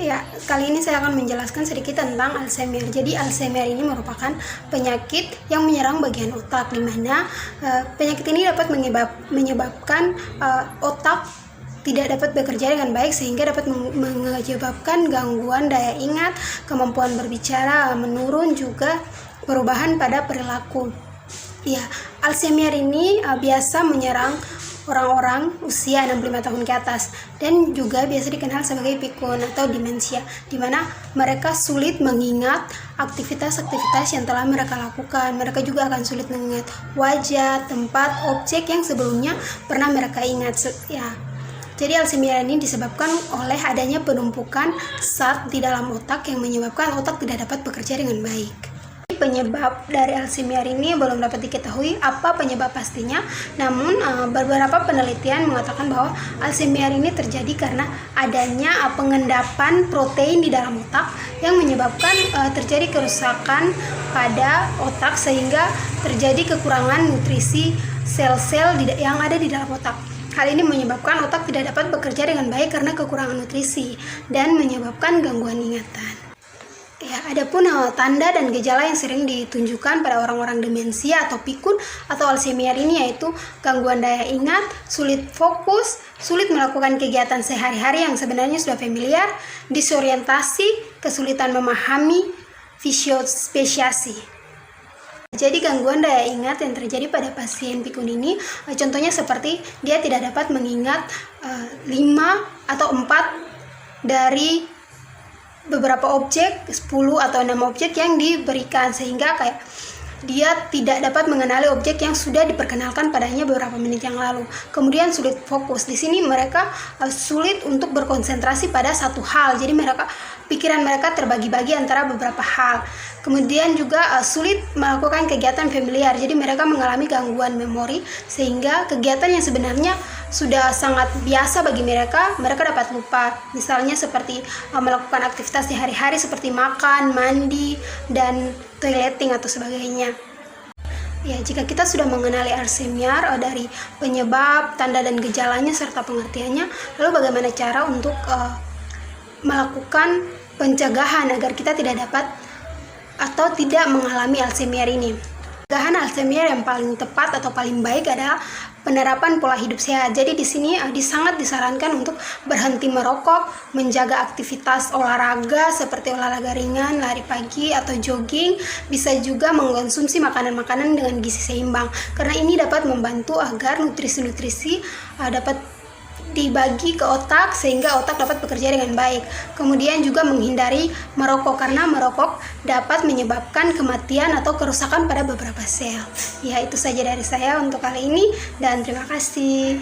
Ya, kali ini saya akan menjelaskan sedikit tentang Alzheimer. Jadi Alzheimer ini merupakan penyakit yang menyerang bagian otak, di mana penyakit ini dapat menyebabkan otak tidak dapat bekerja dengan baik, sehingga dapat menyebabkan gangguan daya ingat, kemampuan berbicara menurun, juga perubahan pada perilaku. Ya, Alzheimer ini biasa menyerang orang-orang usia 65 tahun ke atas, dan juga biasa dikenal sebagai pikun atau demensia, di mana mereka sulit mengingat aktivitas-aktivitas yang telah mereka lakukan. Mereka juga akan sulit mengingat wajah, tempat, objek yang sebelumnya pernah mereka ingat. Ya, jadi Alzheimer ini disebabkan oleh adanya penumpukan zat di dalam otak yang menyebabkan otak tidak dapat bekerja dengan baik. Penyebab dari Alzheimer ini belum dapat diketahui apa penyebab pastinya, namun beberapa penelitian mengatakan bahwa Alzheimer ini terjadi karena adanya pengendapan protein di dalam otak yang menyebabkan terjadi kerusakan pada otak, sehingga terjadi kekurangan nutrisi sel-sel yang ada di dalam otak. Hal ini menyebabkan otak tidak dapat bekerja dengan baik karena kekurangan nutrisi dan menyebabkan gangguan ingatan. Ya, adapun tanda dan gejala yang sering ditunjukkan pada orang-orang demensia atau pikun atau Alzheimer ini yaitu gangguan daya ingat, sulit fokus, sulit melakukan kegiatan sehari-hari yang sebenarnya sudah familiar, disorientasi, kesulitan memahami, fisiospesiasi. Jadi gangguan daya ingat yang terjadi pada pasien pikun ini contohnya seperti dia tidak dapat mengingat 5 atau 4 dari beberapa objek, 10 atau 6 objek yang diberikan, sehingga kayak dia tidak dapat mengenali objek yang sudah diperkenalkan padanya beberapa menit yang lalu. Kemudian sulit fokus. Di sini mereka sulit untuk berkonsentrasi pada satu hal. Jadi pikiran mereka terbagi-bagi antara beberapa hal. Kemudian juga sulit melakukan kegiatan familiar. Jadi mereka mengalami gangguan memori, sehingga kegiatan yang sebenarnya sudah sangat biasa bagi mereka dapat lupa. Misalnya seperti melakukan aktivitas di hari-hari seperti makan, mandi, dan toileting atau sebagainya. Ya, jika kita sudah mengenali Alzheimer dari penyebab, tanda dan gejalanya serta pengertiannya, lalu bagaimana cara untuk melakukan pencegahan agar kita tidak dapat atau tidak mengalami Alzheimer ini? Pencegahan Alzheimer yang paling tepat atau paling baik adalah penerapan pola hidup sehat. Jadi di sini sangat disarankan untuk berhenti merokok, menjaga aktivitas olahraga seperti olahraga ringan, lari pagi atau jogging. Bisa juga mengkonsumsi makanan-makanan dengan gizi seimbang, karena ini dapat membantu agar nutrisi-nutrisi dapat dibagi ke otak sehingga otak dapat bekerja dengan baik. Kemudian juga menghindari merokok, karena merokok dapat menyebabkan kematian atau kerusakan pada beberapa sel. Ya, itu saja dari saya untuk kali ini dan terima kasih.